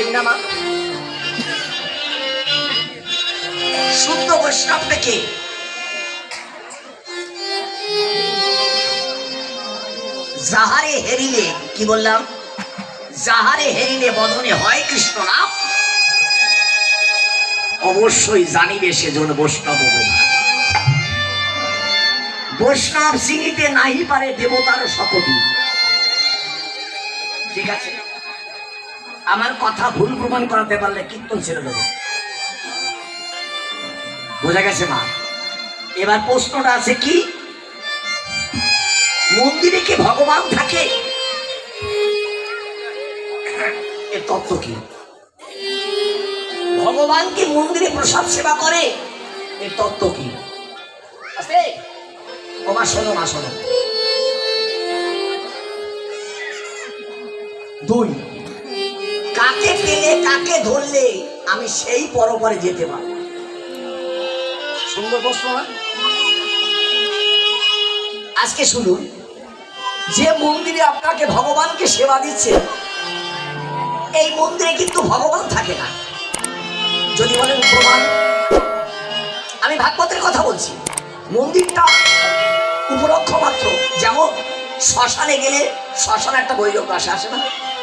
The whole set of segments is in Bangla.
ঠিক না মা? শুদ্ধ বৈষ্ণব থেকে যাহারে হেরিলে, কি বললাম, যাহারে হেরিলে বদনে হয় কৃষ্ণ নাম, অবশ্যই জানিবে সেজন বৈষ্ণব। বৈষ্ণব চিনিতে নাহি পারে দেবতার শপথি। ঠিক আছে, আমার কথা ভুল প্রমাণ করাতে পারলে কীর্তন ছেড়ে দেবো। বোঝা গেছে মা? এবার প্রশ্নটা আছে কি, মন্দিরে কি ভগবান থাকে? এর তত্ত্ব কি? ভগবান কি মন্দিরে প্রসাদ সেবা করে? এর তত্ত্ব কি? আছে ও মা? শোনো মা, শোনো। দুই, কাকে পেলে কাকে ধরলে আমি সেই পরপরে যেতে পারি? সুন্দর প্রশ্ন না? আজকে শুনুন, যে মন্দিরে আপনাকে ভগবানকে সেবা দিচ্ছে, এই মন্দিরে কিন্তু ভগবান থাকে না। যদি বলেন প্রমাণ, আমি ভাগবতের কথা বলছি। মন্দিরটা উপলক্ষ মাত্র। যেমন শ্মশানে গেলে শ্মশানে একটা বৈরব আসে, আসে না?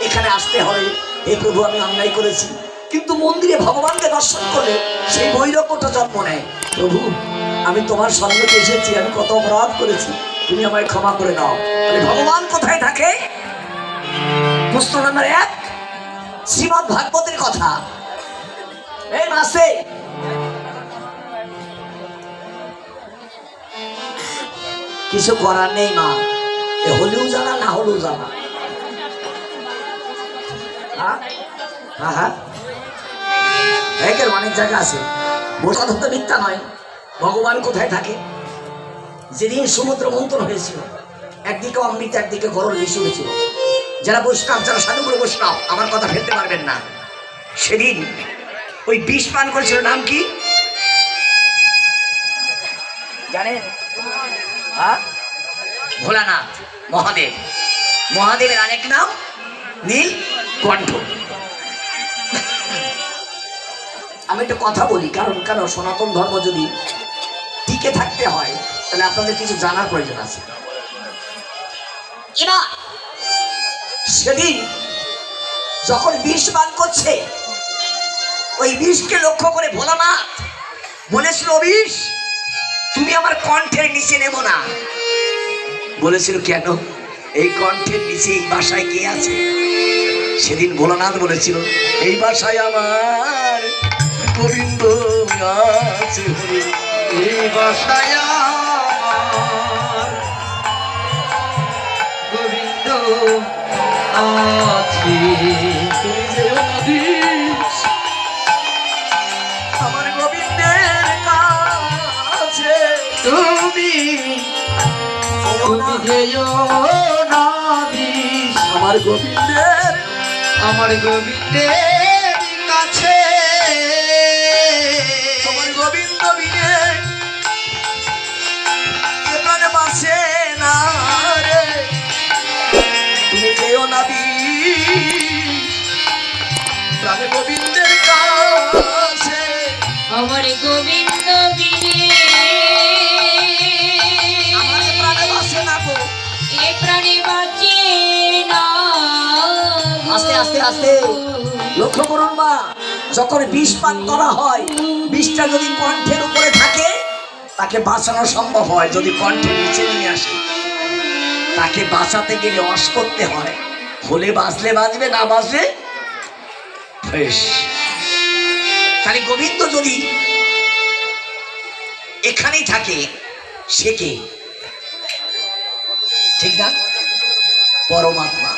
এখানে আসতে হবে, এই প্রভু আমি অন্যায় করেছি। কিন্তু মন্দিরে ভগবানকে দর্শন করলে সেই বৈরবটা জন্ম নেয়। প্রভু, আমি তোমার সন্মুখে এসেছি, আমি কত অপরাধ করেছি, তুমি আমায় ক্ষমা করে দাও। ভগবান কোথায় থাকে? প্রশ্ন নাম্বার 1, শ্রীমদ্ ভাগবতের কথা। এই মাসে কিছু করার নেই মা, হলেও জানা না হলেও জানা। অনেক জায়গা আছে, কথা তো মিথ্যা নয়। ভগবান কোথায় থাকে? যেদিন সমুদ্র মন্থন হয়েছিল, একদিকে অমৃত একদিকে গরল বিষ হয়েছিল। যারা বৈষ্ণব, যারা সাধুগুরু বৈষ্ণব, আমার কথা ফেলতে পারবেন না। সেদিন ওই বিষ পান করেছিল, নাম কি জানেন? ভোলানাথ মহাদেব। মহাদেবের আরেক নাম নীলকণ্ঠ। আমি একটা কথা বলি, কারণ সনাতন ধর্ম যদি টিকে থাকতে হয় তাহলে আপনাদের কিছু জানার প্রয়োজন আছে। এবার সেদিন যখন বিষ পান করছে, ওই বিষকে লক্ষ্য করে ভোলানাথ বলেছিল, বিষ তুমি আমার কণ্ঠের নিচে নেব না। বলেছিল কেন? এই কণ্ঠের নিচে এই বাসায় কে আছে? সেদিন ভোলানাথ বলেছিল, এই বাসায় আমার গোবিন্দ আছে, এই বাসায় আমার গোবিন্দ আছে। আমার গোবিন্দের কাছে তুমি আমার গোবিন্দের কাছে, তোমার গোবিন্দ বিনে প্রাণে বাসে না রে। তুমি যেও না প্রাণে গোবিন্দের কাছে, আমার গোবিন্দ বিনে আমার প্রাণে বাসে না গো, এ প্রাণে বাঁচে না। আস্তে আস্তে আস্তে লক্ষ্য করুন মা, যখন বিষ পান করা হয়, বিষটা যদি কণ্ঠের উপরে থাকে তাকে বাঁচানো সম্ভব হয়। যদি কণ্ঠের নিচে নেমে আসে তাকে বাঁচাতে গেলে অস করতে হয়। হলে বাঁচলে বাঁচবে, না বাঁচলে বেশ। তাহলে গোবিন্দ যদি এখানেই থাকে, সে কে? ঠিক না? পরমাত্মা।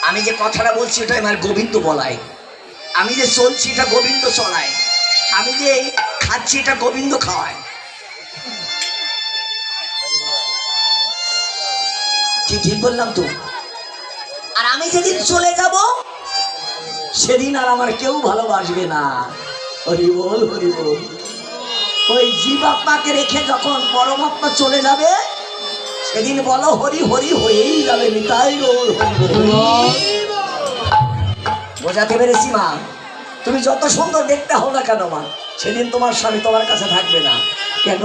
আমি যে কথাটা বলছি ওটা আমার গোবিন্দ বলায়, আমি যে চলছি এটা গোবিন্দ চলায়, আমি যে খাচ্ছি এটা গোবিন্দ খাওয়ায়। ঠিক বললাম তো? আর আমি যেদিন চলে যাব সেদিন আর আমার কেউ ভালোবাসবে না। হরি বল, হরি বল। ওই জীবাত্মাকে রেখে যখন পরমাত্মা চলে যাবে সেদিন বলো হরি হরি হয়েই যাবে। নিতাই গৌর হরি বল। বোঝাতে পেরেছি মা? তুমি যত সুন্দর দেখতে হও না কেন মা, সেদিন তোমার স্বামী তোমার কাছে থাকবে না। কেন?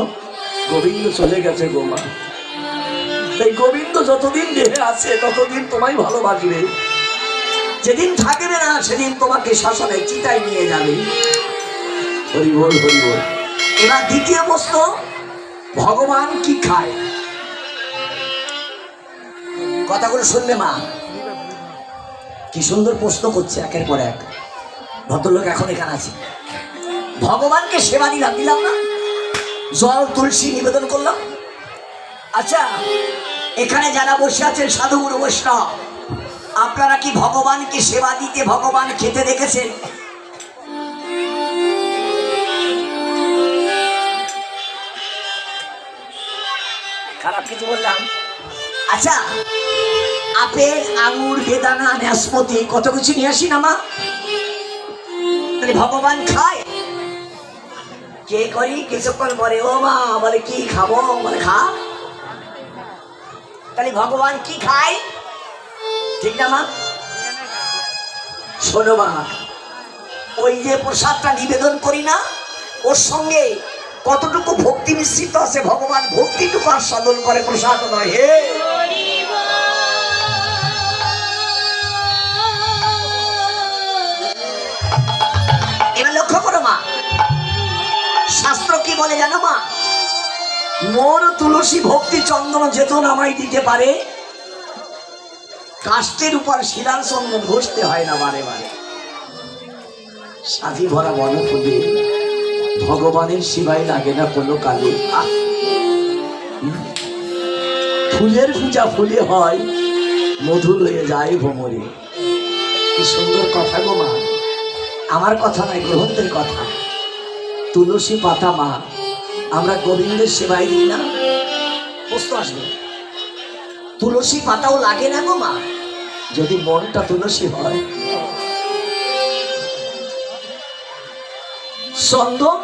গোবিন্দ চলে গেছে গো মা। তাই গোবিন্দ যতদিন দেহে আছে ততদিন তোমায় ভালোবাসবে, যেদিন থাকবে না সেদিন তোমাকে শ্মশানে চিতায় নিয়ে যাবে। হরি বল, হরি বল। এবার দ্বিতীয় প্রশ্ন, ভগবান কি খায়? কথাগুলো শুনবে মা, কি সুন্দর প্রশ্ন করছে একের পর এক। ভদ্রলোক এখন এখানে আছে, ভগবানকে সেবা দিলাম না, জল তুলসী নিবেদন করলাম। আচ্ছা, এখানে যারা বসে আছেন সাধুগুরু বৈষ্ণব, আপনারা কি ভগবানকে সেবা দিতে, ভগবান খেতে দেখেছেন? খারাপ কিছু বললাম? আচ্ছা, আপেল, আঙুর, বেদানা, নাশপাতি কত কিছু নিয়ে আসি না মা? তাহলে ভগবান খায়? কে করি কিছুক্ষণ পরে ও মা বলে কি খাবো, বলে খা। তাহলে ভগবান কি খায়? ঠিক না মা? শোনো মা, ওই যে প্রসাদটা নিবেদন করি না, ওর সঙ্গে কতটুকু ভক্তি মিশ্রিত আছে, ভগবান ভক্তিটুকু আস্বাদন করে, প্রসাদ নয়। হে এবার লক্ষ্য করো মা, শাস্ত্র কি বলে জানো মা? মোর তুলসী ভক্তি চন্দন যেতন আমায় দিতে পারে, কাষ্টের উপর শিলার চন্দন ঘষতে হয় না বারে বারে। সাজি ভরা বন ফুলে ভগবানের সেবাই লাগে না কোনো কালে। ফুলের পূজা ফুলে হয়, মধু লয়ে যায় ভ্রমরে। কি সুন্দর কথা গো মা, আমার কথা নয়, গ্রহণের কথা। তুলসী পাতা মা আমরা গোবিন্দের সেবায় দিই না? প্রশ্ন আসবে, তুলসী পাতাও লাগে না গো মা যদি মনটা তুলসী হয়? চন্দন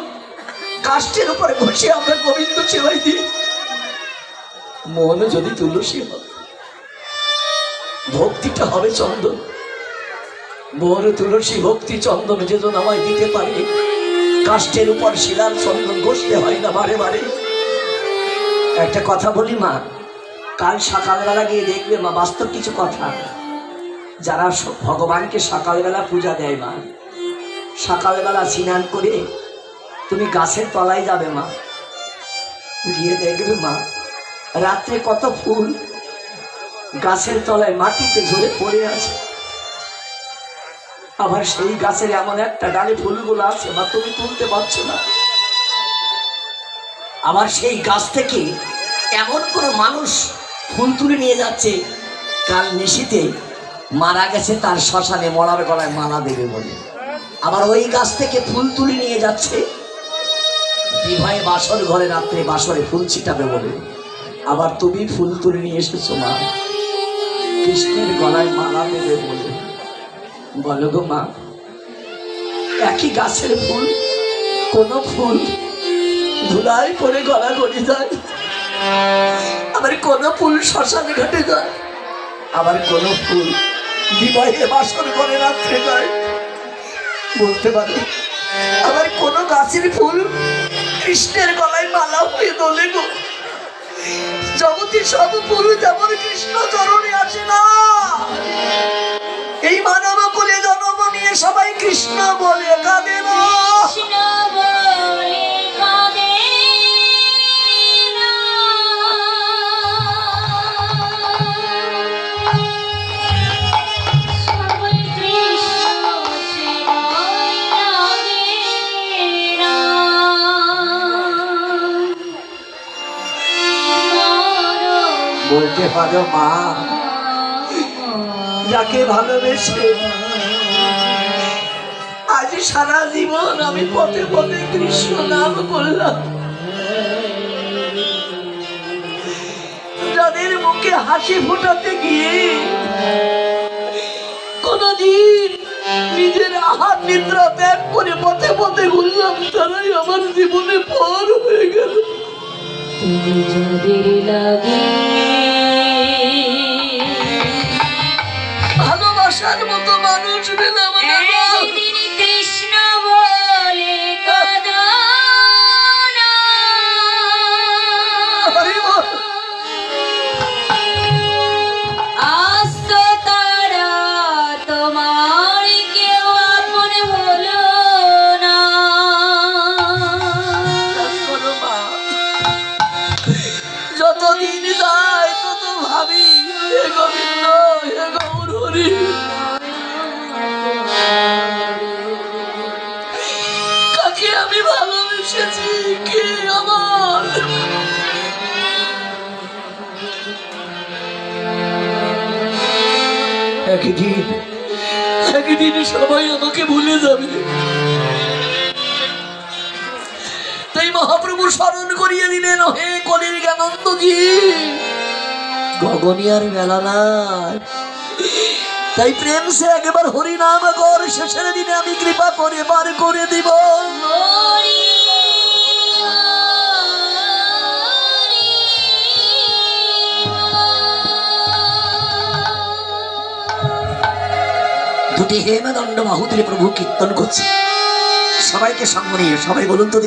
কাষ্ঠের উপরে বসে আমরা গোবিন্দ সেবাই দিই, মন যদি তুলসী হয়, ভক্তিটা হবে চন্দন। মোর তুলসী ভক্তি চন্দন যেজন আমায় দিতে পারে, কাষ্ঠের উপর শিলার চন্দন ঘষতে হয় না বারে বারে। একটা কথা বলি মা, কাল সকালবেলা গিয়ে দেখবে মা, বাস্তব কিছু কথা। যারা ভগবানকে সকালবেলা পূজা দেয় মা, সকালবেলা স্নান করে তুমি গাছের তলায় যাবে মা, গিয়ে দেখবে মা রাত্রে কত ফুল গাছের তলায় মাটিতে ঝরে পড়ে আছে। আবার সেই গাছের এমন একটা ডালে ফুলগুলো আছে বা তুমি তুলতে পারছো না। আবার সেই গাছ থেকে এমন কোনো মানুষ ফুল তুলে নিয়ে যাচ্ছে, কাল নিশীতে মারা গেছে, তার শ্মশানে মরার গলায় মালা দেবে বলে। আবার ওই গাছ থেকে ফুল তুলে নিয়ে যাচ্ছে বিবাহে বাসর ঘরে রাত্রে বাসরে ফুল ছিটাবে বলে। আবার তুমি ফুল তুলে নিয়ে এসেছো মা কৃষ্ণের গলায় মালা দেবে বলে। বলো গো মা, একই গাছের ফুল, কোন ফুল ধুলায় পরে গলা গড়ি যায়, আবার কোন ফুল শ্মশানে ঘাটে যায়, আবার কোন ফুল বিবাহে বাসর ঘরে রাত্রে যায় বলতে পারে। আবার কোন গাছের ফুল কৃষ্ণের গলায় মালা হয়ে দোলে গো। জগতের সব ফুল যেমন কৃষ্ণ চরণে আসে না, এই মানব কুলে জন্ম নিয়ে সবাই কৃষ্ণ বলে কাঁদে না। বলতে পারো মা, যাকে ভালোবেসে আজ সারা জীবন আমি পথে পথে কৃষ্ণ নাম করলাম, যাদের মুখে হাসি ফোটাতে গিয়ে কোনদিন নিজের আহার নিদ্রা ত্যাগ করে পথে পথে ঘুরলাম, তারাই আমার জীবনে পর হয়ে গেল। ভালোবাসার মতো মানুষ পেলাম না গো। একদিন কৃষ্ণ বলে কাঁদো না। হরি বল। আজ তো তারা তোমার কেউ আপন হলো না। করো মা, যতদিন যায় তত ভাবি হে গোবিন্দ হে গৌর হরি, কাকে আমি ভালোবেসেছি, কে আমার। একদিন সবাই আমাকে ভুলে যাবে, তাই মহাপ্রভু স্মরণ করিয়ে দিলেন, হে কলির জ্ঞানন্দজি, গগনিয়ার বেলা নাই, তাই প্রেম সে একবার হরি নাম কর, শেষের দিনে আমি কৃপা করে বার করে দিব। হরি দুটি হেমদণ্ড বাহু তুলে প্রভু কীর্তন করছে, সবাইকে সঙ্গ নিয়ে সবাই বলুন তো